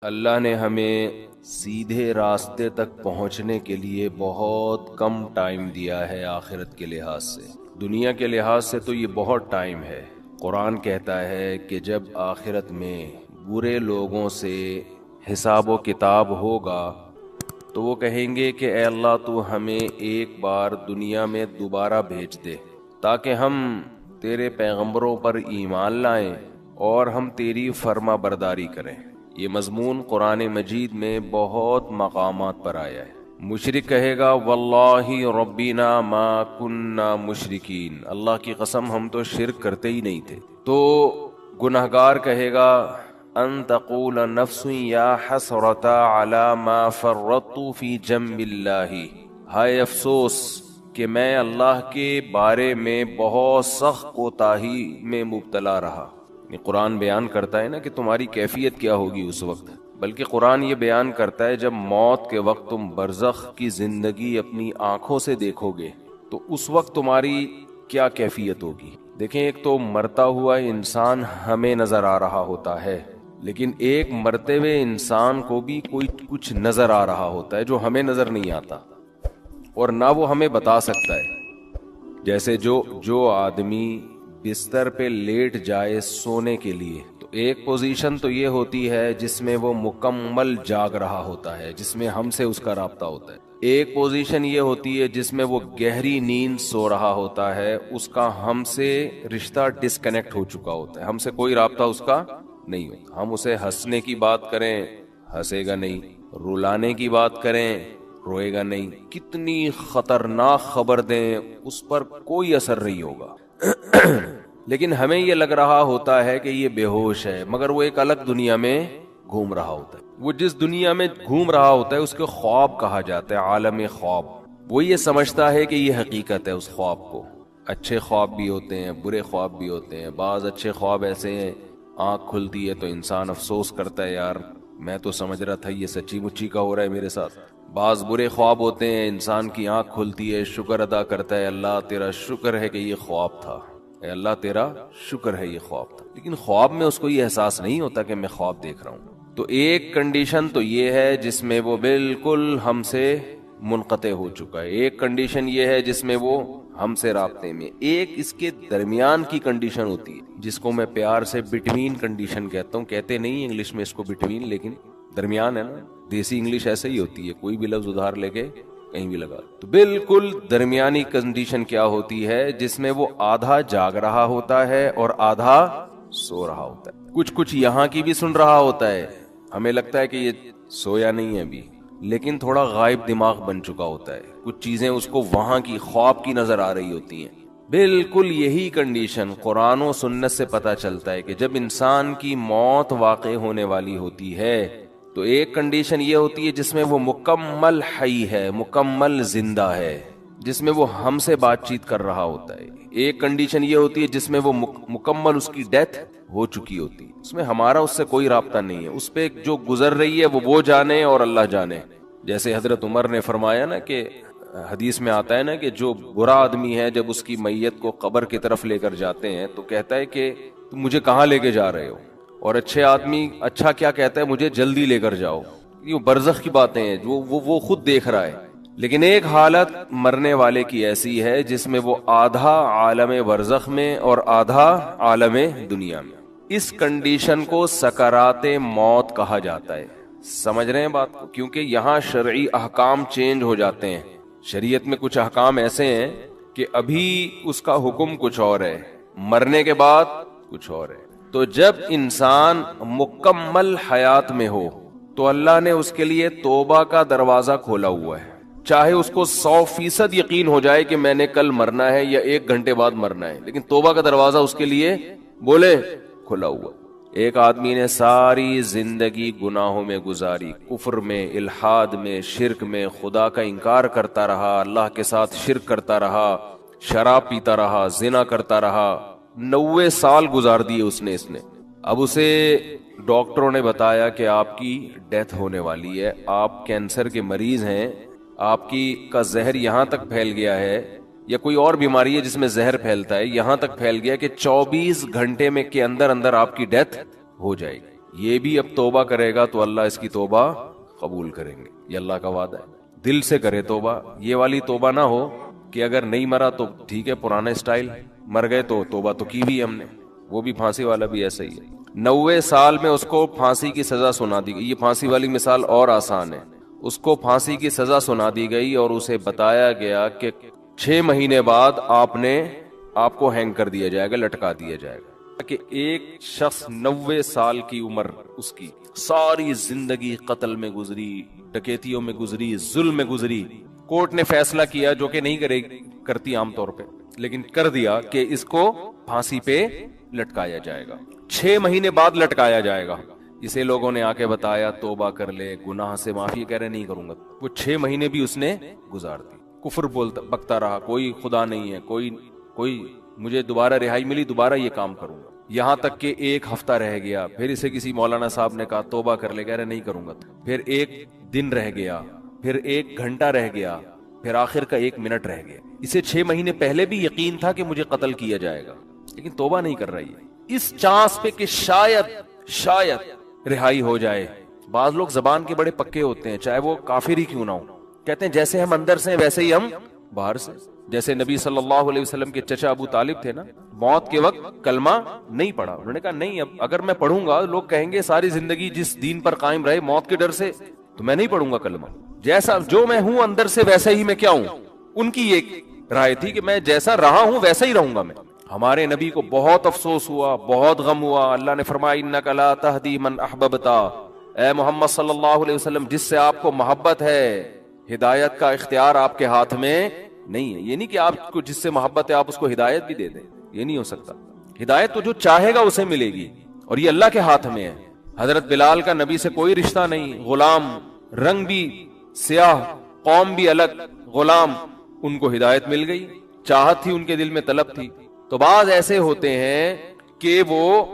اللہ نے ہمیں سیدھے راستے تک پہنچنے کے لیے بہت کم ٹائم دیا ہے آخرت کے لحاظ سے۔ دنیا کے لحاظ سے تو یہ بہت ٹائم ہے۔ قرآن کہتا ہے کہ جب آخرت میں برے لوگوں سے حساب و کتاب ہوگا تو وہ کہیں گے کہ اے اللہ تو ہمیں ایک بار دنیا میں دوبارہ بھیج دے تاکہ ہم تیرے پیغمبروں پر ایمان لائیں اور ہم تیری فرما برداری کریں۔ یہ مضمون قرآن مجید میں بہت مقامات پر آیا ہے۔ مشرک کہے گا واللہ ربنا ما کننا مشرکین، اللہ کی قسم ہم تو شرک کرتے ہی نہیں تھے۔ تو گنہگار کہے گا ان تقول نفس یا حسرۃ علی ما فرطت فی جنب اللہ، ہائے افسوس کہ میں اللہ کے بارے میں بہت سخت کوتاہی میں مبتلا رہا۔ قرآن بیان کرتا ہے نا کہ تمہاری کیفیت کیا ہوگی اس وقت، بلکہ قرآن یہ بیان کرتا ہے جب موت کے وقت تم برزخ کی زندگی اپنی آنکھوں سے دیکھو گے تو اس وقت تمہاری کیا کیفیت ہوگی۔ دیکھیں، ایک تو مرتا ہوا انسان ہمیں نظر آ رہا ہوتا ہے، لیکن ایک مرتے ہوئے انسان کو بھی کوئی کچھ نظر آ رہا ہوتا ہے جو ہمیں نظر نہیں آتا اور نہ وہ ہمیں بتا سکتا ہے۔ جیسے جو آدمی بستر پہ لیٹ جائے سونے کے لیے تو ایک پوزیشن تو یہ ہوتی ہے جس میں وہ مکمل جاگ رہا ہوتا ہے، جس میں ہم سے اس کا رابطہ ہوتا ہے۔ ایک پوزیشن یہ ہوتی ہے جس میں وہ گہری نیند سو رہا ہوتا ہے، اس کا ہم سے رشتہ ڈسکنیکٹ ہو چکا ہوتا ہے، ہم سے کوئی رابطہ اس کا نہیں ہوتا۔ ہم اسے ہنسنے کی بات کریں ہنسے گا نہیں، رلانے کی بات کریں روئے گا نہیں، کتنی خطرناک خبر دیں اس پر کوئی اثر نہیں ہوگا۔ لیکن ہمیں یہ لگ رہا ہوتا ہے کہ یہ بے ہوش ہے، مگر وہ ایک الگ دنیا میں گھوم رہا ہوتا ہے۔ وہ جس دنیا میں گھوم رہا ہوتا ہے اس کے خواب کہا جاتا ہے، عالم خواب۔ وہ یہ سمجھتا ہے کہ یہ حقیقت ہے اس خواب کو۔ اچھے خواب بھی ہوتے ہیں، برے خواب بھی ہوتے ہیں۔ بعض اچھے خواب ایسے ہیں آنکھ کھلتی ہے تو انسان افسوس کرتا ہے، یار میں تو سمجھ رہا تھا یہ سچی مچی کا ہو رہا ہے میرے ساتھ۔ بعض برے خواب ہوتے ہیں، انسان کی آنکھ کھلتی ہے، شکر ادا کرتا ہے، اللہ تیرا شکر ہے کہ یہ خواب تھا، اے اللہ تیرا شکر ہے یہ خواب تھا۔ لیکن خواب میں اس کو یہ احساس نہیں ہوتا کہ میں خواب دیکھ رہا ہوں۔ تو ایک کنڈیشن تو یہ ہے جس میں وہ بالکل ہم سے منقطع ہو چکا ہے، ایک کنڈیشن یہ ہے جس میں وہ ہم سے رابطے میں، ایک اس کے درمیان کی کنڈیشن ہوتی ہے جس کو میں پیار سے بٹوین کنڈیشن کہتا ہوں۔ کہتے نہیں انگلش میں اس کو بٹوین، لیکن درمیان ہے نا، دیسی انگلش ایسے ہی ہوتی ہے، کوئی بھی لفظ ادھار لے کے کہیں بھی لگا۔ تو بالکل درمیانی کنڈیشن کیا ہوتی ہے جس میں وہ آدھا جاگ رہا ہوتا ہے اور آدھا سو رہا ہوتا ہے۔ کچھ یہاں کی بھی سن رہا ہوتا ہے، ہمیں لگتا ہے کہ یہ سویا نہیں ہے ابھی، لیکن تھوڑا غائب دماغ بن چکا ہوتا ہے، کچھ چیزیں اس کو وہاں کی خواب کی نظر آ رہی ہوتی ہیں۔ بالکل یہی کنڈیشن قرآن و سنت سے پتہ چلتا ہے کہ جب انسان کی موت واقع ہونے والی ہوتی ہے تو ایک کنڈیشن یہ ہوتی ہے جس میں وہ مکمل حی ہے، مکمل زندہ ہے، جس میں وہ ہم سے بات چیت کر رہا ہوتا ہے۔ ایک کنڈیشن یہ ہوتی ہے جس میں وہ مکمل اس کی ڈیتھ ہو چکی ہوتی ہے، اس میں ہمارا اس سے کوئی رابطہ نہیں ہے، اس پہ جو گزر رہی ہے وہ جانے اور اللہ جانے۔ جیسے حضرت عمر نے فرمایا نا کہ حدیث میں آتا ہے نا کہ جو برا آدمی ہے جب اس کی میت کو قبر کی طرف لے کر جاتے ہیں تو کہتا ہے کہ تم مجھے کہاں لے کے جا رہے ہو، اور اچھے آدمی اچھا کیا کہتا ہے، مجھے جلدی لے کر جاؤ۔ یہ برزخ کی باتیں ہیں جو وہ خود دیکھ رہا ہے۔ لیکن ایک حالت مرنے والے کی ایسی ہے جس میں وہ آدھا عالم برزخ میں اور آدھا عالم دنیا میں۔ اس کنڈیشن کو سکرات موت کہا جاتا ہے۔ سمجھ رہے ہیں بات کو؟ کیونکہ یہاں شرعی احکام چینج ہو جاتے ہیں۔ شریعت میں کچھ احکام ایسے ہیں کہ ابھی اس کا حکم کچھ اور ہے، مرنے کے بعد کچھ اور ہے۔ تو جب انسان مکمل حیات میں ہو تو اللہ نے اس کے لیے توبہ کا دروازہ کھولا ہوا ہے، چاہے اس کو 100% یقین ہو جائے کہ میں نے کل مرنا ہے یا 1 گھنٹے بعد مرنا ہے، لیکن توبہ کا دروازہ اس کے لیے بولے کھلا ہوا۔ ایک آدمی نے ساری زندگی گناہوں میں گزاری، کفر میں، الحاد میں، شرک میں، خدا کا انکار کرتا رہا، اللہ کے ساتھ شرک کرتا رہا، شراب پیتا رہا، زنا کرتا رہا، 90 سال گزار دیے اس نے۔ اب اسے ڈاکٹروں نے بتایا کہ آپ کی ڈیتھ ہونے والی ہے، آپ کینسر کے مریض ہیں، آپ کا زہر یہاں تک پھیل گیا ہے، یا کوئی اور بیماری ہے جس میں زہر پھیلتا ہے، یہاں تک پھیل گیا کہ 24 گھنٹے میں کے اندر آپ کی ڈیتھ ہو جائے گی۔ یہ بھی اب توبہ کرے گا تو اللہ اس کی توبہ قبول کریں گے، یہ اللہ کا وعدہ ہے۔ دل سے کرے توبہ، یہ والی توبہ نہ ہو کہ اگر نہیں مرا تو ٹھیک ہے پرانا اسٹائل، مر گئے تو توبہ تو کی بھی ہم نے۔ وہ بھی پھانسی والا بھی ایسا ہی ہے، 90 سال میں اس کو پھانسی کی سزا سنا دی گئی۔ یہ پھانسی والی مثال اور آسان ہے، اس کو پھانسی کی سزا سنا دی گئی اور اسے بتایا گیا کہ 6 مہینے بعد آپ کو ہینگ کر دیا جائے گا، لٹکا دیا جائے گا۔ کہ ایک شخص 90 سال کی عمر، اس کی ساری زندگی قتل میں گزری، ڈکیتیوں میں گزری، ظلم میں گزری۔ کورٹ نے فیصلہ کیا، جو کہ نہیں کرتی عام طور پہ، لیکن کر دیا کہ اس کو پھانسی پہ لٹکایا جائے گا، 6 مہینے بعد لٹکایا جائے گا۔ اسے لوگوں نے آ کے بتایا توبہ کر لے، گناہ سے معافی، کہہ رہے نہیں کروں گا۔ وہ 6 مہینے بھی اس نے گزار دی، کفر بکتا رہا، کوئی خدا نہیں ہے، کوئی مجھے دوبارہ رہائی ملی دوبارہ یہ کام کروں گا۔ یہاں تک کہ 1 ہفتہ رہ گیا، پھر اسے کسی مولانا صاحب نے کہا توبہ کر لے، کہہ رہے نہیں کروں گا۔ پھر 1 دن رہ گیا، پھر 1 گھنٹہ رہ گیا، پھر آخر کا 1 منٹ رہ گیا۔ اسے 6 مہینے پہلے بھی یقین تھا کہ مجھے قتل کیا جائے گا، لیکن توبہ نہیں کر رہی ہے، اس چانس پہ کہ شاید رہائی ہو جائے۔ بعض لوگ زبان کے بڑے پکے ہوتے ہیں، چاہے وہ کافر ہی کیوں نہ ہو، کہتے ہیں جیسے ہم اندر سے ہیں ویسے ہی ہم باہر سے۔ جیسے نبی صلی اللہ علیہ وسلم کے چچا ابو طالب تھے نا، موت کے وقت کلمہ نہیں پڑھا، انہوں نے کہا نہیں، اب اگر میں پڑھوں گا لوگ کہیں گے ساری زندگی جس دین پر قائم رہے موت کے ڈر سے، تو میں نہیں پڑھوں گا کلمہ، جیسا جو میں ہوں اندر سے ویسے ہی میں کیا ہوں۔ ان کی ایک رائے تھی کہ میں جیسا رہا ہوں ویسا ہی رہوں گا میں۔ ہمارے نبی کو بہت افسوس ہوا، بہت غم ہوا، اللہ نے فرمایا انک لا تہدی من احببت، اے محمد صلی اللہ علیہ وسلم جس سے آپ کو محبت ہے، ہدایت کا اختیار آپ کے ہاتھ میں نہیں ہے۔ یہ نہیں کہ آپ کو جس سے محبت ہے آپ اس کو ہدایت بھی دے دیں، یہ نہیں ہو سکتا۔ ہدایت تو جو چاہے گا اسے ملے گی، اور یہ اللہ کے ہاتھ میں ہے۔ حضرت بلال کا نبی سے کوئی رشتہ نہیں، غلام، رنگ بھی سیاہ، قوم بھی الگ، غلام، ان کو ہدایت مل گئی، چاہت تھی ان کے دل میں، طلب تھی۔ تو بعض ایسے ہوتے ہیں کہ وہ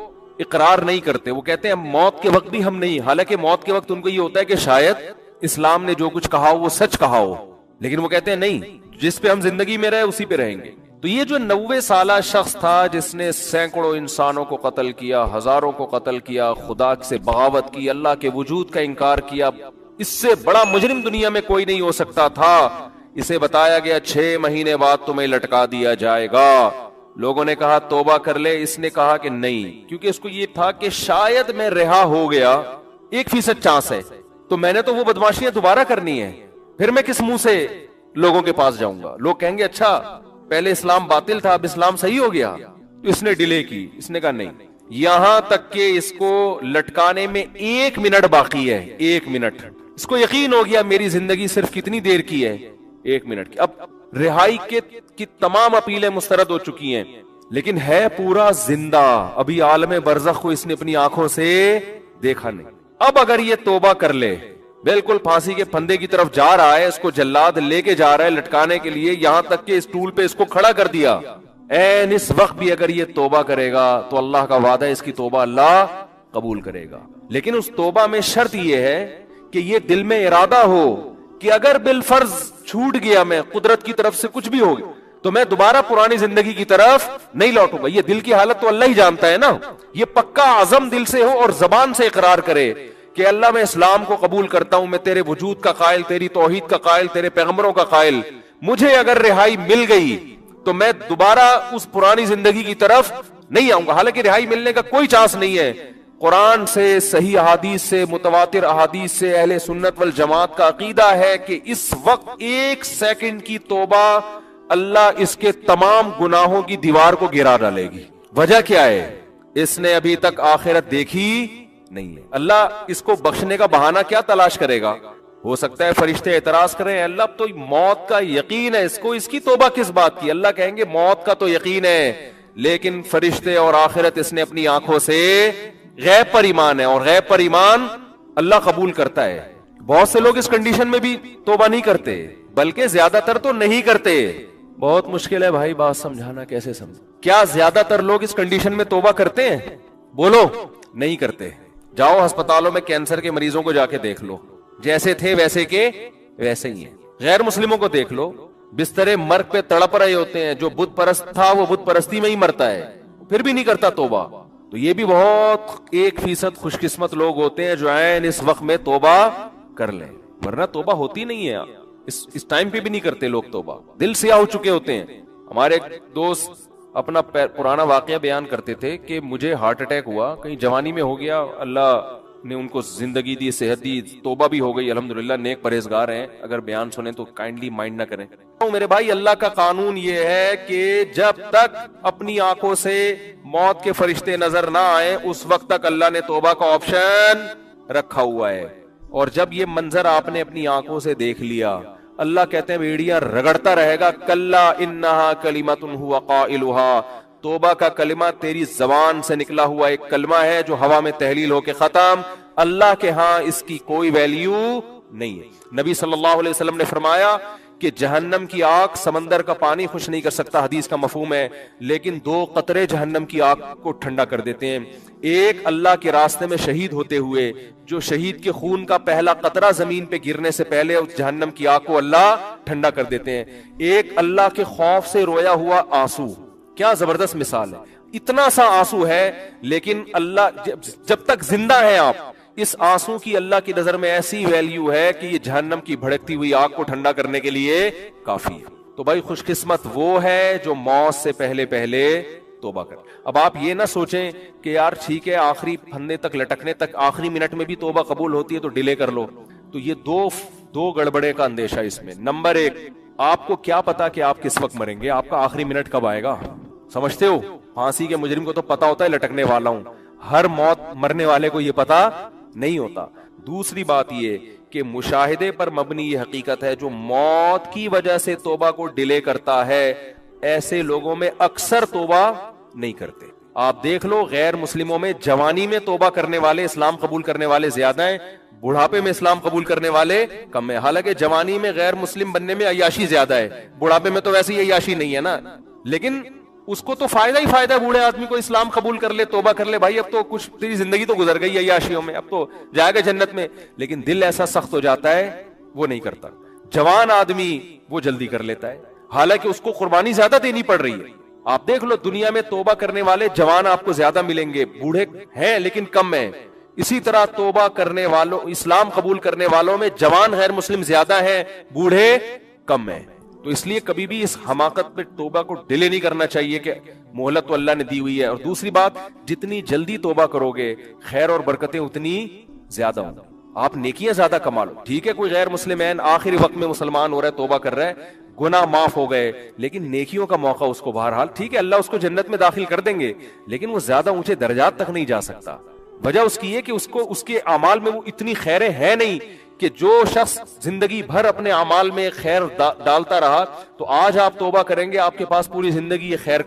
اقرار نہیں کرتے، وہ کہتے ہیں موت کے وقت بھی ہم نہیں، حالانکہ موت کے وقت ان کو یہ ہوتا ہے کہ شاید اسلام نے جو کچھ کہا ہو وہ سچ کہا ہو، لیکن وہ کہتے ہیں نہیں، جس پہ ہم زندگی میں رہے اسی پہ رہیں گے۔ تو یہ جو 90 سالہ شخص تھا جس نے سینکڑوں انسانوں کو قتل کیا، ہزاروں کو قتل کیا، خدا سے بغاوت کی، اللہ کے وجود کا انکار کیا، اس سے بڑا مجرم دنیا میں کوئی نہیں ہو سکتا تھا۔ اسے بتایا گیا 6 مہینے بعد تمہیں لٹکا دیا جائے گا۔ لوگوں نے کہا توبہ کر لے، اس نے کہا کہ نہیں، کیونکہ اس کو یہ تھا کہ شاید میں رہا ہو گیا، 1% چانس ہے، تو میں نے تو وہ بدماشیاں دوبارہ کرنی ہے، پھر میں کس منہ سے لوگوں کے پاس جاؤں گا؟ لوگ کہیں گے اچھا پہلے اسلام باطل تھا اب اسلام صحیح ہو گیا۔ اس نے ڈیلے کی، اس نے کہا نہیں، یہاں تک کہ اس کو لٹکانے میں 1 منٹ باقی ہے، 1 منٹ، اس کو یقین ہو گیا میری زندگی صرف کتنی دیر کی ہے، 1 منٹ کی۔ اب رہائی کی تمام اپیلیں مسترد ہو چکی ہیں، لیکن ہے پورا زندہ، ابھی عالم برزخ کو اس نے اپنی آنکھوں سے دیکھا نہیں۔ اب اگر یہ توبہ کر لے، بالکل پھانسی کے پھندے کی طرف جا رہا ہے، اس کو جلاد لے کے جا رہا ہے لٹکانے کے لیے، یہاں تک کہ اس ٹول پہ اس کو کھڑا کر دیا، این اس وقت بھی اگر یہ توبہ کرے گا تو اللہ کا وعدہ ہے اس کی توبہ اللہ قبول کرے گا۔ لیکن اس توبہ میں شرط یہ ہے کہ یہ دل میں ارادہ ہو کہ اگر بالفرض چھوٹ گیا، میں قدرت کی طرف سے کچھ بھی ہو گیا، تو میں دوبارہ پرانی زندگی کی طرف نہیں لوٹوں گا۔ یہ دل کی حالت تو اللہ ہی جانتا ہے نا، یہ پکا عزم دل سے ہو اور زبان سے اقرار کرے کہ اللہ میں اسلام کو قبول کرتا ہوں، میں تیرے وجود کا قائل، تیری توحید کا قائل، تیرے پیغمبروں کا قائل، مجھے اگر رہائی مل گئی تو میں دوبارہ اس پرانی زندگی کی طرف نہیں آؤں گا۔ حالانکہ رہائی ملنے کا کوئی چانس نہیں ہے، قرآن سے، صحیح احادیث سے، متواتر احادیث سے اہل سنت والجماعت کا عقیدہ ہے کہ اس وقت 1 سیکنڈ کی توبہ اللہ اس کے تمام گناہوں کی دیوار کو گرا ڈالے گی۔ وجہ کیا ہے؟ اس نے ابھی تک آخرت دیکھی نہیں ہے۔ اللہ اس کو بخشنے کا بہانہ کیا تلاش کرے گا؟ ہو سکتا ہے فرشتے اعتراض کریں، اللہ اب تو موت کا یقین ہے اس کو، اس کی توبہ کس بات کی؟ اللہ کہیں گے موت کا تو یقین ہے، لیکن فرشتے اور آخرت اس نے اپنی آنکھوں سے، غیب پر ایمان ہے، اور غیب پر ایمان اللہ قبول کرتا ہے۔ بہت سے لوگ اس کنڈیشن میں بھی توبہ نہیں کرتے، بلکہ زیادہ تر تو نہیں کرتے۔ بہت مشکل ہے بھائی بات سمجھانا، کیسے سمجھ؟ کیا زیادہ تر لوگ اس کنڈیشن میں توبہ کرتے ہیں؟ بولو، نہیں کرتے۔ جاؤ ہسپتالوں میں کینسر کے مریضوں کو جا کے دیکھ لو، جیسے تھے ویسے کے ویسے ہی ہیں۔ غیر مسلموں کو دیکھ لو، بسترے مرگ پہ تڑپ رہے ہوتے ہیں، جو بت پرست تھا وہ بت پرستی میں ہی مرتا ہے، پھر بھی نہیں کرتا توبہ۔ تو یہ بھی بہت 1% خوش قسمت لوگ ہوتے ہیں جو عین اس وقت میں توبہ کر لیں، ورنہ توبہ ہوتی نہیں ہے، اس ٹائم پہ بھی نہیں کرتے لوگ توبہ، دل سیاہ ہو چکے ہوتے ہیں۔ ہمارے ایک دوست اپنا پرانا واقعہ بیان کرتے تھے کہ مجھے ہارٹ اٹیک ہوا، کہیں جوانی میں ہو گیا، اللہ نے ان کو زندگی دی، صحت دی، توبہ بھی ہو گئی الحمدللہ، نیک پرہیزگار ہیں، اگر بیان سنیں تو کائنڈلی مائنڈ نہ کریں۔ میرے بھائی، اللہ کا قانون یہ ہے کہ جب تک اپنی آنکھوں سے موت کے فرشتے نظر نہ آئے اس وقت تک اللہ نے توبہ کا آپشن رکھا ہوا ہے، اور جب یہ منظر آپ نے اپنی آنکھوں سے دیکھ لیا، اللہ کہتے ہیں بیڑیاں رگڑتا رہے گا، کلا انہا کلمۃ ہوا قائلھا، توبہ کا کلمہ تیری زبان سے نکلا ہوا ایک کلمہ ہے جو ہوا میں تحلیل ہو کے ختم، اللہ کے ہاں اس کی کوئی ویلیو نہیں ہے۔ نبی صلی اللہ علیہ وسلم نے فرمایا کہ جہنم کی آگ سمندر کا پانی خوش نہیں کر سکتا، حدیث کا مفہوم ہے، لیکن 2 قطرے جہنم کی آگ کو ٹھنڈا کر دیتے ہیں۔ ایک اللہ کے راستے میں شہید ہوتے ہوئے، جو شہید کے خون کا پہلا قطرہ زمین پہ گرنے سے پہلے اس جہنم کی آگ کو اللہ ٹھنڈا کر دیتے ہیں۔ ایک اللہ کے خوف سے رویا ہوا آنسو، کیا زبردست مثال ہے، اتنا سا آنسو ہے لیکن اللہ جب تک زندہ ہیں آپ، اس آنسو کی اللہ کی نظر میں ایسی ویلیو ہے کہ یہ جہنم کی بھڑکتی ہوئی آگ کو ٹھنڈا کرنے کے لیے کافی ہے۔ تو بھائی خوش قسمت وہ ہے جو موت سے پہلے پہلے توبہ کر۔ اب آپ یہ نہ سوچیں کہ یار ٹھیک ہے آخری پھندے تک لٹکنے تک آخری منٹ میں بھی توبہ قبول ہوتی ہے تو ڈیلے کر لو، تو یہ دو گڑبڑے کا اندیشہ اس میں۔ نمبر 1، آپ کو کیا پتا کہ آپ کس وقت مریں گے، آپ کا آخری منٹ کب آئے گا؟ سمجھتے ہو؟ پھانسی کے مجرم کو تو پتا ہوتا ہے لٹکنے والا ہوں، ہر موت مرنے والے کو یہ پتا نہیں ہوتا۔ دوسری بات یہ کہ مشاہدے پر مبنی یہ حقیقت ہے، جو موت کی وجہ سے توبہ کو ڈیلے کرتا ہے ایسے لوگوں میں اکثر توبہ نہیں کرتے۔ آپ دیکھ لو غیر مسلموں میں جوانی میں توبہ کرنے والے، اسلام قبول کرنے والے زیادہ ہیں، بڑھاپے میں اسلام قبول کرنے والے کم ہیں۔ حالانکہ جوانی میں غیر مسلم بننے میں عیاشی زیادہ ہے، بڑھاپے میں تو ویسے ہی عیاشی نہیں ہے نا، لیکن اس کو تو فائدہ ہی فائدہ ہے، بوڑھے آدمی کو اسلام قبول کر لے، توبہ کر لے، بھائی اب تو کچھ تیری زندگی تو گزر گئی عیاشیوں میں، اب تو جائے گا جنت میں، لیکن دل ایسا سخت ہو جاتا ہے وہ نہیں کرتا۔ جوان آدمی وہ جلدی کر لیتا ہے، حالانکہ اس کو قربانی زیادہ دینی پڑ رہی ہے۔ آپ دیکھ لو دنیا میں توبہ کرنے والے جوان آپ کو زیادہ ملیں گے، بوڑھے ہیں لیکن کم ہیں۔ اسی طرح توبہ کرنے والوں، اسلام قبول کرنے والوں میں جوان غیر مسلم زیادہ ہیں، بوڑھے کم ہیں۔ تو اس لیے کبھی بھی اس حماقت پہ توبہ کو ڈیلے نہیں کرنا چاہیے کہ مہلت تو اللہ نے دی ہوئی ہے۔ اور دوسری بات، جتنی جلدی توبہ کرو گے خیر اور برکتیں اتنی زیادہ ہوں، آپ نیکیاں زیادہ کما لو۔ ٹھیک ہے کوئی غیر مسلم ہے آخری وقت میں مسلمان ہو رہا ہے، توبہ کر رہا ہے، گناہ معاف ہو گئے، لیکن نیکیوں کا موقع اس کو بہرحال، ٹھیک ہے اللہ اس کو جنت میں داخل کر دیں گے، لیکن وہ زیادہ اونچے درجات تک نہیں جا سکتا۔ وجہ اس کی یہ کہ اس کے اعمال میں وہ اتنی خیریں ہیں نہیں کہ جو شخص زندگی بھر اپنے اعمال میں خیر ڈالتا رہا، تو آج آپ توبہ کریں گے، آپ کے پاس پوری زندگی یہ خیر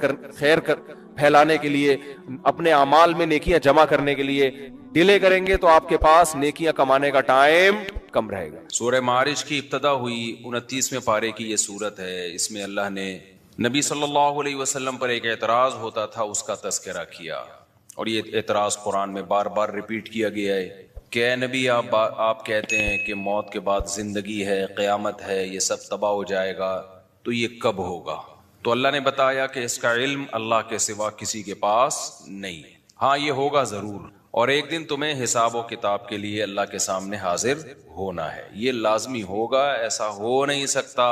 پھیلانے کے لیے، اپنے اعمال میں نیکیاں جمع کرنے کے لیے، ڈیلے کریں گے تو آپ کے پاس نیکیاں کمانے کا ٹائم کم رہے گا۔ سورہ معارج کی ابتدا ہوئی 29ویں پارے کی یہ سورت ہے۔ اس میں اللہ نے نبی صلی اللہ علیہ وسلم پر ایک اعتراض ہوتا تھا اس کا تذکرہ کیا، اور یہ اعتراض قرآن میں بار بار ریپیٹ کیا گیا ہے کہ اے نبی آپ کہتے ہیں کہ موت کے بعد زندگی ہے، قیامت ہے، یہ سب تباہ ہو جائے گا، تو یہ کب ہوگا؟ تو اللہ نے بتایا کہ اس کا علم اللہ کے سوا کسی کے پاس نہیں ہے، ہاں یہ ہوگا ضرور، اور ایک دن تمہیں حساب و کتاب کے لیے اللہ کے سامنے حاضر ہونا ہے، یہ لازمی ہوگا، ایسا ہو نہیں سکتا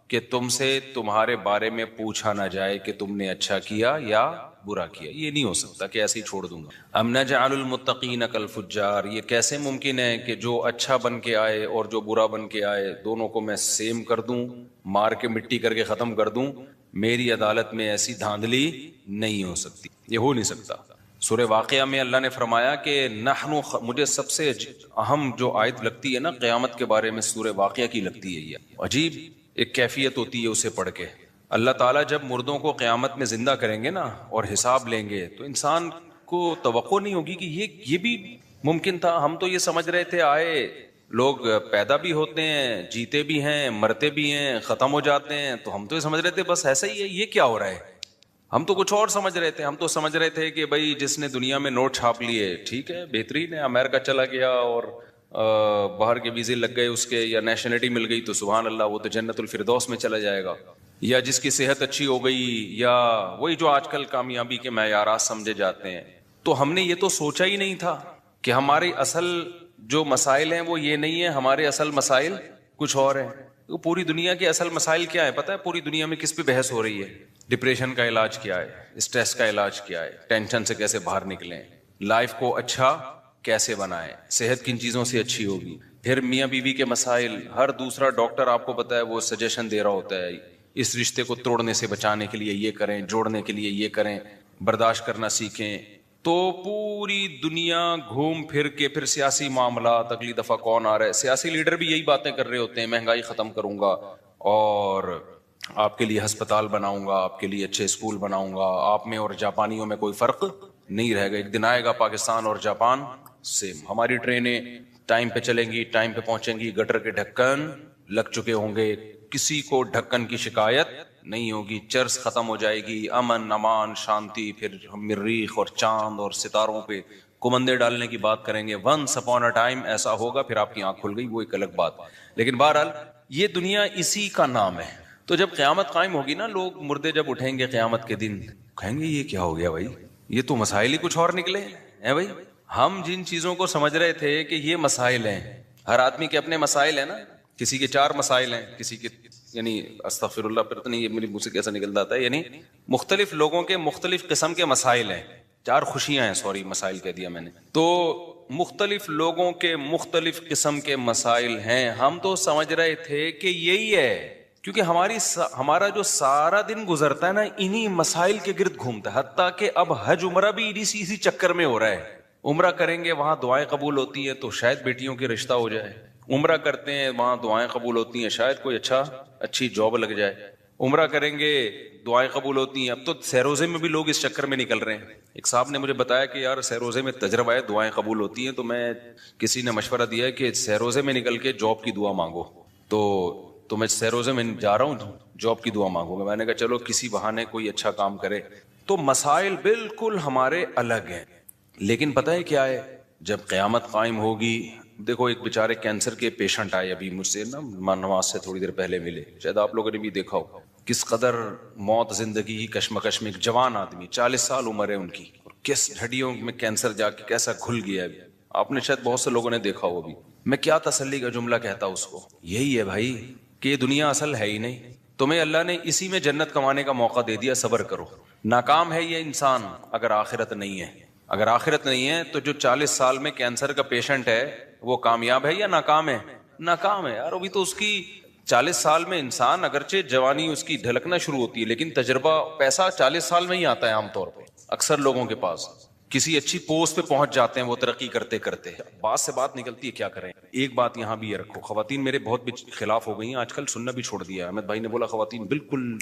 کہ تم سے تمہارے بارے میں پوچھا نہ جائے کہ تم نے اچھا کیا یا برا کیا، یہ نہیں ہو سکتا کہ ایسے ہی چھوڑ دوں گا۔ ام نجعل المتقین کالفجار، یہ کیسے ممکن ہے کہ جو اچھا بن کے آئے اور جو برا بن کے آئے دونوں کو میں سیم کر دوں، مار کے مٹی کر کے ختم کر دوں؟ میری عدالت میں ایسی دھاندلی نہیں ہو سکتی، یہ ہو نہیں سکتا۔ سورہ واقعہ میں اللہ نے فرمایا کہ مجھے سب سے اہم جو آیت لگتی ہے نا قیامت کے بارے میں، سورہ واقعہ کی لگتی ہے۔ یہ عجیب ایک کیفیت ہوتی ہے اسے پڑھ کے۔ اللہ تعالیٰ جب مردوں کو قیامت میں زندہ کریں گے نا اور حساب لیں گے، تو انسان کو توقع نہیں ہوگی کہ یہ بھی ممکن تھا۔ ہم تو یہ سمجھ رہے تھے آئے لوگ پیدا بھی ہوتے ہیں، جیتے بھی ہیں، مرتے بھی ہیں، ختم ہو جاتے ہیں، تو ہم تو یہ سمجھ رہے تھے بس ایسا ہی ہے، یہ کیا ہو رہا ہے؟ ہم تو کچھ اور سمجھ رہے تھے، ہم تو سمجھ رہے تھے کہ بھائی جس نے دنیا میں نوٹ چھاپ لیے ٹھیک ہے بہترین ہے، امریکہ چلا گیا اور باہر کے ویزے لگ گئے اس کے، یا نیشنلٹی مل گئی تو سبحان اللہ وہ تو جنت الفردوس میں چلا جائے گا، یا جس کی صحت اچھی ہو گئی، یا وہی جو آج کل کامیابی کے معیارات سمجھے جاتے ہیں، تو ہم نے یہ تو سوچا ہی نہیں تھا کہ ہمارے اصل جو مسائل ہیں وہ یہ نہیں ہے، ہمارے اصل مسائل کچھ اور ہیں. پوری دنیا کے اصل مسائل کیا ہے پتہ ہے؟ پوری دنیا میں کس پہ بحث ہو رہی ہے؟ ڈپریشن کا علاج کیا ہے، اسٹریس کا علاج کیا ہے، ٹینشن سے کیسے باہر نکلیں، لائف کو اچھا کیسے بنائیں، صحت کن چیزوں سے اچھی ہوگی. پھر میاں بیوی کے مسائل، ہر دوسرا ڈاکٹر آپ کو پتہ ہے وہ سجیشن دے رہا ہوتا ہے، اس رشتے کو توڑنے سے بچانے کے لیے یہ کریں، جوڑنے کے لیے یہ کریں، برداشت کرنا سیکھیں. تو پوری دنیا گھوم پھر کے پھر سیاسی معاملات، اگلی دفعہ کون آ رہا ہے، سیاسی لیڈر بھی یہی باتیں کر رہے ہوتے ہیں، مہنگائی ختم کروں گا اور آپ کے لیے ہسپتال بناؤں گا، آپ کے لیے اچھے اسکول بناؤں گا، آپ میں اور جاپانیوں میں کوئی فرق نہیں رہے گا. ایک دن آئے گا پاکستان اور جاپان سیم، ہماری ٹرینیں ٹائم پہ چلیں گی، ٹائم پہ پہنچیں گی، گٹر کے ڈھکن لگ چکے ہوں گے، کسی کو ڈھکن کی شکایت نہیں ہوگی، چرس ختم ہو جائے گی، امن امان شانتی. پھر ہم مریخ اور چاند اور ستاروں پہ کمندے ڈالنے کی بات کریں گے. ونس اپون اے ٹائم ایسا ہوگا، پھر آپ کی آنکھ کھل گئی، وہ ایک الگ بات. لیکن بہرحال یہ دنیا اسی کا نام ہے. تو جب قیامت قائم ہوگی نا، لوگ مردے جب اٹھیں گے قیامت کے دن، کہیں گے یہ کیا ہو گیا بھائی، یہ تو مسائل ہی کچھ اور نکلے ہیں بھائی. ہم جن چیزوں کو سمجھ رہے تھے کہ یہ مسائل ہیں، ہر آدمی کے اپنے مسائل ہیں نا، کسی کے 4 مسائل ہیں، کسی کے یعنی استغفر اللہ، پھر نہیں یہ میری منہ سے کیسا نکل جاتا ہے، یعنی مختلف لوگوں کے مختلف قسم کے مسائل ہیں. 4 خوشیاں ہیں، سوری مسائل کہہ دیا میں نے. تو مختلف لوگوں کے مختلف قسم کے مسائل ہیں. ہم تو سمجھ رہے تھے کہ یہی ہے، کیونکہ ہمارا جو سارا دن گزرتا ہے نا انہی مسائل کے گرد گھومتا ہے. حتیٰ کہ اب حج عمرہ بھی اسی چکر میں ہو رہا ہے. عمرہ کریں گے وہاں دعائیں قبول ہوتی ہیں تو شاید بیٹیوں کے رشتہ ہو جائے. عمرہ کرتے ہیں وہاں دعائیں قبول ہوتی ہیں، شاید کوئی اچھی جاب لگ جائے. عمرہ کریں گے دعائیں قبول ہوتی ہیں. اب تو سہروزے میں بھی لوگ اس چکر میں نکل رہے ہیں. ایک صاحب نے مجھے بتایا کہ یار سہروزے میں تجربہ ہے، دعائیں قبول ہوتی ہیں. تو میں کسی نے مشورہ دیا ہے کہ سہروزے میں نکل کے جاب کی دعا مانگو. تو میں سہروزے میں جا رہا ہوں، جاب کی دعا مانگوں گا. میں نے کہا چلو کسی بہانے کوئی اچھا کام کرے. تو مسائل بالکل ہمارے الگ ہیں. لیکن پتہ ہے کیا ہے، جب قیامت قائم ہوگی، دیکھو ایک بیچارے کینسر کے پیشنٹ آئے ابھی مجھ سے نا، نماز سے تھوڑی دیر پہلے ملے، شاید آپ لوگوں نے بھی دیکھا ہو کس قدر موت زندگی کی کشمکش میں. ایک جوان آدمی، 40 سال عمر ہے ان کی، اور کس ہڈیوں میں کینسر جا کے کیسا گھل گیا ہے. آپ نے شاید بہت سے لوگوں نے دیکھا ہو. بھی میں کیا تسلی کا جملہ کہتا اس کو، یہی ہے بھائی کہ یہ دنیا اصل ہے ہی نہیں. تمہیں اللہ نے اسی میں جنت کمانے کا موقع دے دیا، صبر کرو. ناکام ہے یہ انسان اگر آخرت نہیں ہے. اگر آخرت نہیں ہے تو جو 40 سال میں کینسر کا پیشنٹ ہے وہ کامیاب ہے یا ناکام ہے؟ ناکام ہے یار. ابھی تو اس کی 40 سال میں انسان، اگرچہ جوانی اس کی ڈھلکنا شروع ہوتی ہے، لیکن تجربہ پیسہ 40 سال میں ہی آتا ہے عام طور پہ اکثر لوگوں کے پاس. کسی اچھی پوسٹ پہ پہنچ جاتے ہیں وہ ترقی کرتے کرتے. بات سے بات نکلتی ہے، کیا کریں. ایک بات یہاں بھی یہ رکھو، خواتین میرے بہت بھی خلاف ہو گئی ہیں آج کل، سننا بھی چھوڑ دیا. احمد بھائی نے بولا خواتین بالکل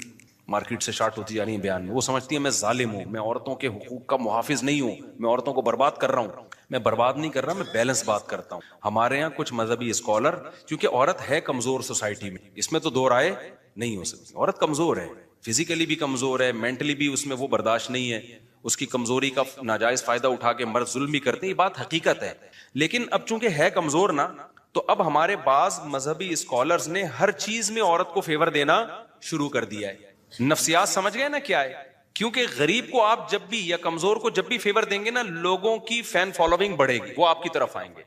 مارکیٹ سے شارٹ ہوتی جا رہی ہیں بیان میں. وہ سمجھتی ہیں میں ظالم ہوں، میں عورتوں کے حقوق کا محافظ نہیں ہوں، میں عورتوں کو برباد کر رہا ہوں. میں برباد نہیں کر رہا، میں بیلنس بات کرتا ہوں. ہمارے ہاں کچھ مذہبی اسکالر، کیونکہ عورت ہے کمزور سوسائٹی میں، اس میں تو دو رائے نہیں ہو سکتی. عورت کمزور ہے، فزیکلی بھی کمزور ہے، مینٹلی بھی اس میں وہ برداشت نہیں ہے. اس کی کمزوری کا ناجائز فائدہ اٹھا کے مرد ظلم بھی کرتے ہیں، یہ بات حقیقت ہے. لیکن اب چونکہ ہے کمزور نا، تو اب ہمارے بعض مذہبی اسکالرز نے ہر چیز میں عورت کو فیور دینا شروع کر دیا ہے. نفسیات سمجھ گئے نا کیا ہے؟ کیونکہ غریب کو آپ جب بھی یا کمزور کو جب بھی فیور دیں گے نا، لوگوں کی فین فالوئنگ بڑھے گی، وہ آپ کی طرف آئیں گے.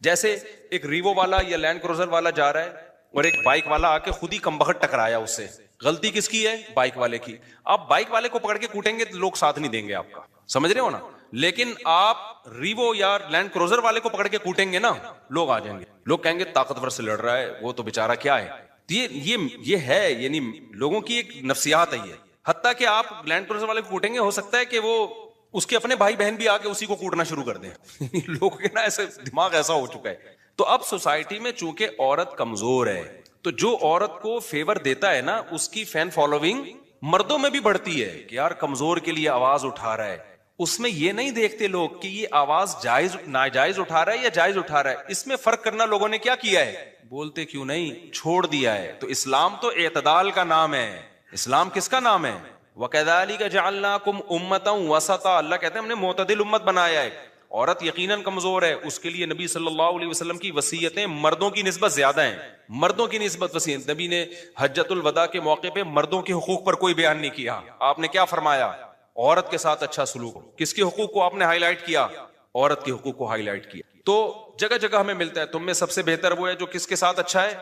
جیسے ایک ریوو والا یا لینڈ کروزر والا جا رہا ہے اور ایک بائک والا آ کے خود ہی کمبخت ٹکرایا اس سے، غلطی کس کی ہے؟ بائک والے کی. آپ بائک والے کو پکڑ کے کوٹیں گے تو لوگ ساتھ نہیں دیں گے آپ کا، سمجھ رہے ہو نا. لیکن آپ ریوو یا لینڈ کروزر والے کو پکڑ کے کوٹیں گے نا، لوگ آ جائیں گے. لوگ کہیں گے طاقتور سے لڑ رہا ہے، وہ تو بیچارہ کیا ہے. یہ ہے، یعنی لوگوں کی ایک نفسیات ہے یہ. حتیٰ کہ آپ لینڈ کروزر والے کو کوٹیں گے، ہو سکتا ہے کہ وہ اس کے اپنے بھائی بہن بھی آ کے اسی کو کوٹنا شروع کر دیں. لوگوں کے نا ایسے دماغ ایسا ہو چکا ہے. تو اب سوسائٹی میں چونکہ عورت کمزور ہے، تو جو عورت کو فیور دیتا ہے نا، اس کی فین فالوئنگ مردوں میں بھی بڑھتی ہے کہ یار کمزور کے لیے آواز اٹھا رہا ہے. اس میں یہ نہیں دیکھتے لوگ کہ یہ آواز جائز ناجائز اٹھا رہا ہے یا جائز اٹھا رہا ہے. اس میں فرق کرنا لوگوں نے کیا کیا ہے؟ بولتے کیوں نہیں، چھوڑ دیا ہے. تو اسلام تو اعتدال کا نام ہے. اسلام کس کا نام ہے؟ وَكَذَلِكَ جَعَلْنَاكُمْ أُمَّةً وَسَطًا. اللہ کہتے ہیں ہم نے معتدل امت بنایا ہے. عورت یقیناً کمزور ہے، اس کے لیے نبی صلی اللہ علیہ وسلم کی وصیتیں مردوں کی نسبت زیادہ ہیں. مردوں کی نسبت وصیت، نبی نے حجۃ الوداع کے موقع پہ مردوں کے حقوق پر کوئی بیان نہیں کیا. آپ نے کیا فرمایا؟ عورت کے ساتھ اچھا سلوک ہو. کس کے حقوق کو آپ نے ہائی لائٹ کیا؟ عورت کے حقوق کو ہائی لائٹ کیا. تو جگہ جگہ ہمیں ملتا ہے تم میں سب سے بہتر وہ ہے جو کس کے ساتھ اچھا ہے؟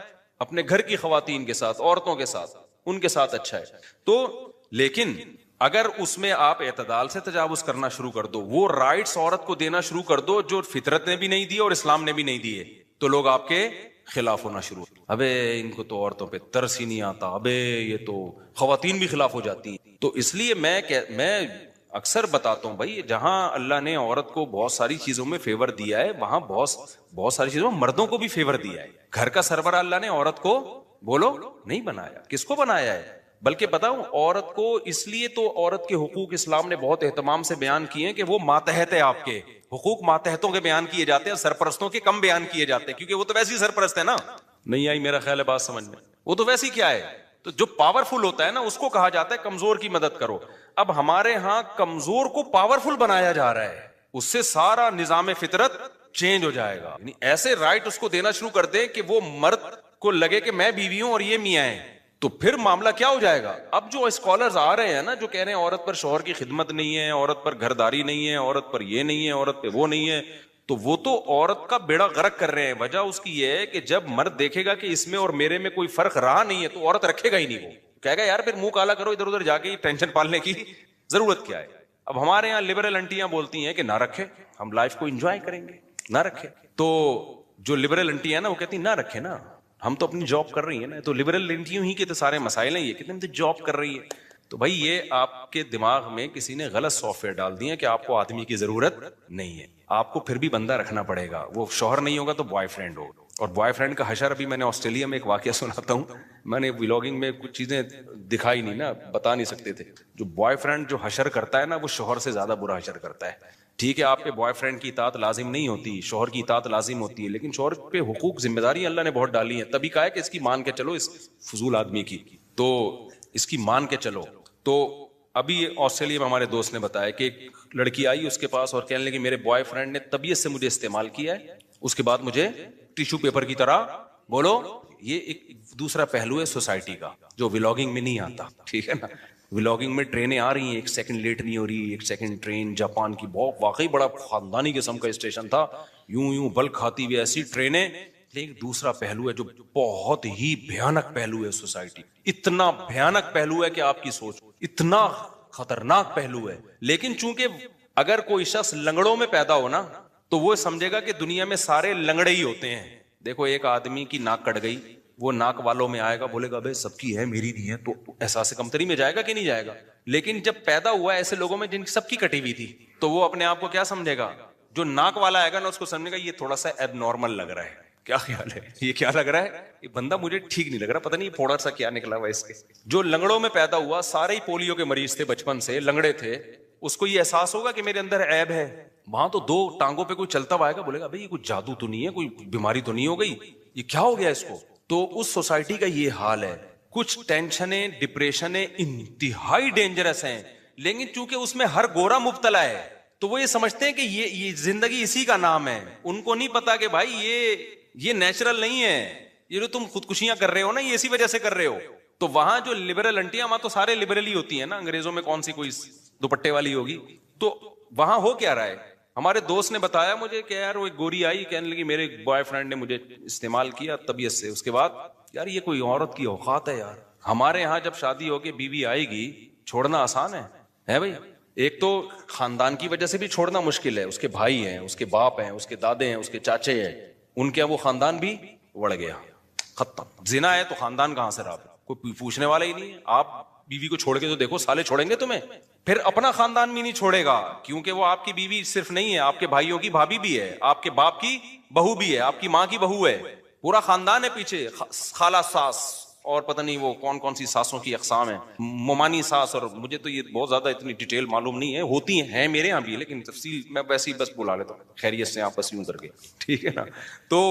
اپنے گھر کی خواتین کے ساتھ، عورتوں کے ساتھ، ان کے ساتھ اچھا ہے. تو لیکن اگر اس میں آپ اعتدال سے تجاوز کرنا شروع کر دو، وہ رائٹس عورت کو دینا شروع کر دو جو فطرت نے بھی نہیں دیے اور اسلام نے بھی نہیں دیے، تو لوگ آپ کے خلاف ہونا شروع. ابے ان کو تو عورتوں پہ ترس ہی نہیں آتا، ابے یہ تو خواتین بھی خلاف ہو جاتی ہیں. تو اس لیے میں اکثر بتاتا ہوں بھائی، جہاں اللہ نے عورت کو بہت ساری چیزوں میں فیور دیا ہے، وہاں بہت ساری چیزوں میں مردوں کو بھی فیور دیا ہے. گھر کا سربراہ اللہ نے عورت کو بولو نہیں بنایا. کس کو بنایا ہے؟ بلکہ بتاؤں، عورت کو اس لیے تو عورت کے حقوق اسلام نے بہت اہتمام سے بیان کیے ہیں کہ وہ ماتحت ہے. آپ کے حقوق ماتحتوں کے بیان کیے جاتے ہیں، سرپرستوں کے کم بیان کیے جاتے ہیں، کیونکہ وہ تو ویسی سرپرست ہے نا. نہیں آئی میرا خیال ہے بات سمجھ میں؟ وہ تو ویسی کیا ہے، تو جو پاورفل ہوتا ہے نا اس کو کہا جاتا ہے کمزور کی مدد کرو. اب ہمارے ہاں کمزور کو پاورفل بنایا جا رہا ہے، اس سے سارا نظام فطرت چینج ہو جائے گا. یعنی ایسے رائٹ اس کو دینا شروع کر دیں کہ وہ مرد کو لگے کہ میں بیوی ہوں اور یہ میاں ہیں، تو پھر معاملہ کیا ہو جائے گا. اب جو اسکالرز آ رہے ہیں نا جو کہہ رہے ہیں عورت پر شوہر کی خدمت نہیں ہے، عورت پر گھرداری نہیں ہے، عورت پر یہ نہیں ہے، عورت پہ وہ نہیں ہے، تو وہ تو عورت کا بیڑا غرق کر رہے ہیں. وجہ اس کی یہ ہے کہ جب مرد دیکھے گا کہ اس میں اور میرے میں کوئی فرق رہا نہیں ہے تو عورت رکھے گا ہی نہیں. وہ کہے گا یار پھر منہ کالا کرو ادھر ادھر جا کے، ٹینشن پالنے کی ضرورت کیا ہے. اب ہمارے یہاں لبرل انٹیاں بولتی ہیں کہ نہ رکھے، ہم لائف کو انجوائے کریں گے، نہ رکھے. تو جو لبرل انٹی ہے نا وہ کہتی ہیں نہ رکھے نا، ہم تو اپنی جاب کر رہی ہیں نا. تو لبرل انٹیوں ہی کے تو سارے مسائل ہیں، یہ کتنے تو جاب کر رہی ہے. تو بھائی یہ آپ کے دماغ میں کسی نے غلط سافٹ ویئر ڈال دیا کہ آپ کو آدمی کی ضرورت نہیں ہے. آپ کو پھر بھی بندہ رکھنا پڑے گا. وہ شوہر نہیں ہوگا تو بوائے فرینڈ ہوگا. اور بوائے فرینڈ کا حشر ابھی میں نے آسٹریلیا میں ایک واقعہ سناتا ہوں. میں نے ولاگنگ میں کچھ چیزیں دکھائی نہیں نا، بتا نہیں سکتے تھے. جو بوائے فرینڈ جو حشر کرتا ہے نا وہ شوہر سے زیادہ برا حشر کرتا ہے. ٹھیک ہے آپ پہ بوائے فرینڈ کی اطاعت لازم نہیں ہوتی، شوہر کی اطاعت لازم ہوتی ہے، لیکن شوہر پہ حقوق ذمہ داری اللہ نے بہت ڈالی ہیں. تبھی کہا ہے کہ اس کی مان کے چلو، اس فضول آدمی کی تو اس کی مان کے چلو. تو ابھی آسٹریلیا میں ہمارے دوست نے بتایا کہ ایک لڑکی آئی اس کے پاس اور کہنے لگی میرے بوائے فرینڈ نے طبیعت سے مجھے استعمال کیا ہے، اس کے بعد مجھے ٹیشو پیپر کی طرح بولو. یہ ایک دوسرا پہلو ہے سوسائٹی کا جو ولاگنگ میں نہیں آتا. ٹھیک ہے نا، ولاگنگ میں ٹرینیں آ رہی ہیں، ایک سیکنڈ لیٹ نہیں ہو رہی. ایک سیکنڈ ٹرین جاپان کی بہت واقعی بڑا خاندانی قسم کا اسٹیشن تھا، یوں بلک کھاتی ہوئی ایسی ٹرینیں. لیکن دوسرا پہلو ہے جو بہت ہی بھیانک پہلو ہے سوسائٹی. اتنا بھیانک پہلو ہے کہ آپ کی سوچ، اتنا خطرناک پہلو ہے. لیکن چونکہ اگر کوئی شخص لنگڑوں میں پیدا ہو نا تو وہ سمجھے گا کہ دنیا میں سارے لنگڑے ہی ہوتے ہیں. دیکھو ایک آدمی کی ناک کٹ گئی، وہ ناک والوں میں آئے گا، بولے گا بھائی سب کی ہے میری نہیں ہے، تو احساس کمتری میں جائے گا کہ نہیں جائے گا. لیکن جب پیدا ہوا ایسے لوگوں میں جن کی سب کی کٹی ہوئی تھی تو وہ اپنے آپ کو کیا سمجھے گا؟ جو ناک والا آئے گا نا اس کو سمجھے گا یہ تھوڑا سا ایب نارمل لگ رہا ہے. کیا خیال ہے یہ کیا لگ رہا ہے؟ یہ بندہ مجھے ٹھیک نہیں لگ رہا، پتہ نہیں پھوڑا سا کیا نکلا ہوا اس کے. جو لنگڑوں میں پیدا ہوا سارے ہی پولیو کے مریض تھے، بچپن سے لنگڑے تھے، اس کو یہ احساس ہوگا کہ میرے اندر عیب ہے. وہاں تو دو ٹانگوں پہ کوئی چلتا ہوا آئے گا، بولے گا بھائی یہ کوئی جادو تو نہیں ہے، کوئی بیماری تو نہیں ہو گئی، یہ کیا ہو گیا اس کو. تو اس سوسائٹی کا یہ حال ہے. کچھ ٹینشنیں ڈپریشنیں انتہائی ڈینجرس ہیں، لیکن چونکہ اس میں ہر گورا مبتلا ہے تو وہ یہ سمجھتے ہیں کہ یہ زندگی اسی کا نام ہے. ان کو نہیں پتا کہ بھائی یہ نیچرل نہیں ہے، یہ جو تم خودکشیاں کر رہے ہو نا یہ اسی وجہ سے کر رہے ہو. تو وہاں جو لبرل انٹیاں، وہاں تو سارے لبرل ہی ہوتی ہیں نا، انگریزوں میں کون سی کوئی دوپٹے والی ہوگی. تو وہاں ہو کیا رہا ہے؟ ہمارے دوست نے بتایا مجھے کہ یار وہ ایک گوری آئی کہنے لگی میرے بوائے فرینڈ نے مجھے استعمال کیا طبیعت سے، اس کے بعد یار یہ کوئی عورت کی اوقات ہے یار. ہمارے یہاں جب شادی ہو کے بیوی آئے گی چھوڑنا آسان ہے بھائی. ایک تو خاندان کی وجہ سے بھی چھوڑنا مشکل ہے، اس کے بھائی ہیں، اس کے باپ ہیں، اس کے دادے ہیں، اس کے چاچے ہیں، ان کے وہ خاندان بھی اڑ گیا، ختم. زنا ہے تو خاندان کہاں سے رہا؟ کوئی پوچھنے والا ہی نہیں ہے. آپ بیوی کو چھوڑ کے تو دیکھو، سالے چھوڑیں گے تمہیں. پھر اپنا خاندان بھی نہیں چھوڑے گا، کیونکہ وہ آپ کی بیوی صرف نہیں ہے، آپ کے بھائیوں کی بھابھی بھی ہے، آپ کے باپ کی بہو بھی ہے، آپ کی ماں کی بہو ہے، پورا خاندان ہے پیچھے. خالہ ساس اور پتہ نہیں وہ کون کون سی ساسوں کی اقسام ہیں، ممانی ساس، اور مجھے تو یہ بہت زیادہ اتنی ڈیٹیل معلوم نہیں ہے، ہوتی ہیں میرے یہاں بھی، لیکن تفصیل میں ویسے ہی بس بلا لیتا ہوں خیریت سے آپ بس یوں کر کے. ٹھیک ہے نا. تو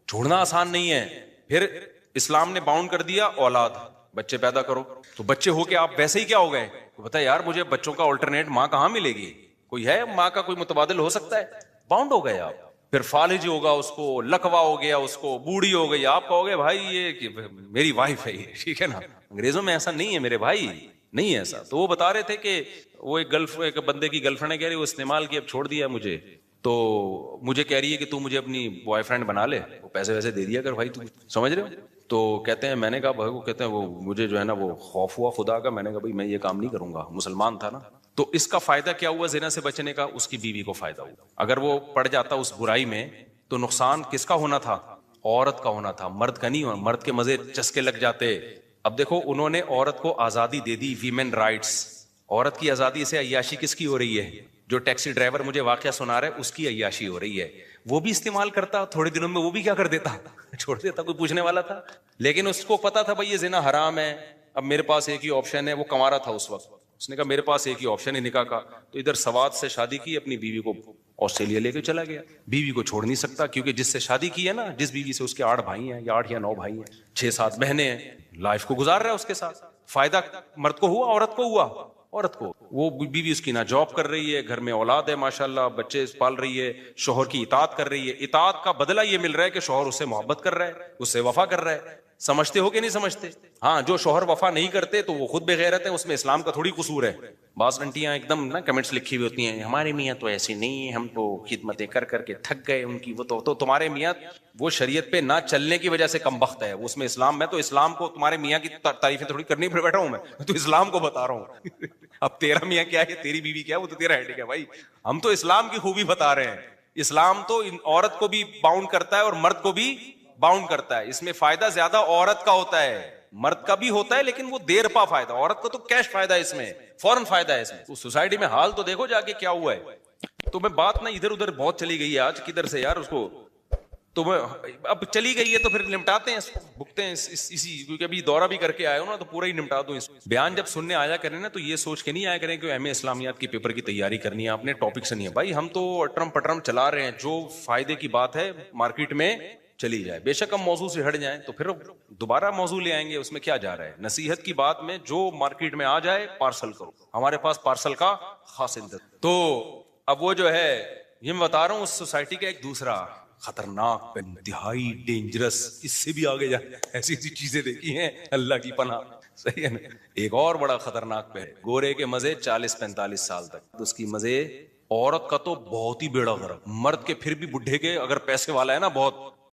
چھوڑنا آسان نہیں ہے. پھر اسلام نے باؤنڈ کر دیا اولاد، بچے پیدا کرو. تو بچے ہو کے آپ ویسے ہی کیا ہو گئے؟ بتا یار مجھے بچوں کا الٹرنیٹ ماں کہاں ملے گی؟ کوئی ہے ماں کا کوئی متبادل ہو سکتا ہے؟ باؤنڈ ہو گئے آپ. پھر فالج ہوگا اس کو، لکوا ہو گیا اس کو، بوڑھی ہو گئی، آپ کہو گے بھائی یہ میری وائف ہے یہ. ٹھیک ہے نا. انگریزوں میں ایسا نہیں ہے میرے بھائی. نہیں ہے ایسا. تو وہ بتا رہے تھے کہ وہ ایک بندے کی گرل فرینڈ کہہ رہی وہ استعمال کی اب چھوڑ دیا مجھے, تو مجھے کہہ رہی ہے کہ تو مجھے اپنی بوائے فرینڈ بنا لے, وہ پیسے ویسے دے دیا کر بھائی, تو سمجھ رہے ہو. تو کہتے ہیں میں نے کہا وہ کہتے ہیں وہ مجھے جو ہے نا وہ خوف ہوا خدا کا, میں نے کہا بھائی میں یہ کام نہیں کروں گا, مسلمان تھا نا. تو اس کا فائدہ کیا ہوا زنا سے بچنے کا, اس کی بیوی کو فائدہ ہوا. اگر وہ پڑ جاتا اس برائی میں تو نقصان کس کا ہونا تھا, عورت کا ہونا تھا, مرد کا نہیں ہونا. مرد کے مزے چسکے لگ جاتے. اب دیکھو انہوں نے عورت کو آزادی دے دی, ویمن رائٹس. عورت کی آزادی سے عیاشی کس کی ہو رہی ہے, جو ٹیکسی ڈرائیور مجھے واقعہ سنا رہا ہے اس کی عیاشی ہو رہی ہے. وہ بھی استعمال کرتا, تھوڑے دنوں میں وہ بھی کیا کر دیتا, چھوڑ دیتا, کوئی پوچھنے والا تھا. لیکن اس کو پتا تھا بھائی یہ زنا حرام ہے. اب میرے پاس ایک ہی آپشن ہے, وہ کما رہا تھا اس وقت, اس نے کہا میرے پاس ایک ہی آپشن ہے نکاح کا. تو ادھر سوات سے شادی کی, اپنی بیوی کو آسٹریلیا لے کے چلا گیا. بیوی کو چھوڑ نہیں سکتا کیونکہ جس سے شادی کی ہے نا, جس بیوی سے, اس کے 8 بھائی ہیں یا 8 یا 9 بھائی ہیں, 6-7 بہنیں ہیں, لائف کو گزار رہا ہے اس کے ساتھ. فائدہ مرد کو ہوا, عورت کو ہوا, عورت کو. وہ بیوی اس کی نہ جاب کر رہی ہے, گھر میں اولاد ہے ماشاءاللہ, بچے پال رہی ہے, شوہر کی اطاعت کر رہی ہے. اطاعت کا بدلہ یہ مل رہا ہے کہ شوہر اس سے محبت کر رہا ہے, اس سے وفا کر رہا ہے. سمجھتے ہو کہ نہیں سمجھتے؟ ہاں, جو شوہر وفا نہیں کرتے تو وہ خود بے غیرت ہیں, اس میں اسلام کا تھوڑی قصور ہے. بعض گھنٹیاں ایک دم نا کمنٹس لکھی ہوئی ہوتی ہیں, ہمارے میاں تو ایسی نہیں ہے, ہم تو خدمتیں کر کر کے تھک گئے ان کی. وہ تو تمہارے میاں وہ شریعت پہ نہ چلنے کی وجہ سے کم بخت ہے, اس میں اسلام. میں تو اسلام کو, تمہارے میاں کی تعریفیں تھوڑی کرنی پڑ بیٹھا ہوں, میں تو اسلام کو بتا رہا ہوں. اب تیرا میاں کیا ہے, تیری بیوی کیا ہے, وہ تو تیرا ہیڈک ہے بھائی. ہم تو اسلام کی خوبی بتا رہے ہیں. اسلام تو عورت کو بھی باؤنڈ کرتا ہے اور مرد کو بھی باؤنڈ کرتا ہے. اس میں فائدہ زیادہ عورت کا ہوتا ہے, مرد کا بھی ہوتا ہے لیکن وہ دیر پا فائدہ. عورت کو تو کیش فائدہ ہے اس میں, فوراً فائدہ ہے اس میں. سوسائٹی میں حال تو دیکھو جا کے کیا ہوا ہے. تو میں بات نا ادھر ادھر بہت چلی گئی ہے آج, کدھر سے یار اس کو, تو میں اب چلی گئی ہے تو پھر نمٹاتے ہیں اس کو, بھگتے ہیں اسی, کیونکہ ابھی دورہ بھی کر کے آئے ہو نا, تو پورا ہی نمٹا دوں اس کو. بیان جب سننے آیا کریں نا تو یہ سوچ کے نہیں آیا کریں کہ ایم اے اسلامیات کی پیپر کی تیاری کرنی ہے, آپ نے ٹاپک سے نہیں ہے بھائی. ہم تو اٹرم پٹرم چلا رہے ہیں, جو فائدے کی بات ہے مارکیٹ میں چلی جائے. بے شک ہم موضوع سے ہٹ جائیں تو پھر دوبارہ موضوع لے آئیں گے, اس میں کیا جا رہا ہے. نصیحت کی بات میں جو مارکیٹ میں آ جائے پارسل کرو, ہمارے پاس پارسل کا خاص انتظام. تو اب وہ جو ہے, یہ میں بتا رہا ہوں, اس سوسائٹی کا ایک دوسرا خطرناک, انتہائی ڈینجرس, اس سے بھی آگے جائے ایسی ایسی چیزیں دیکھی ہیں, اللہ کی پناہ. صحیح ہے نا. ایک اور بڑا خطرناک پہ, گورے کے مزے 40-45 سال تک, اس کی مزے. عورت کا تو بہت ہی بیڑا غرق, مرد کے پھر بھی بڈھے کے اگر پیسے والا ہے نا بہت,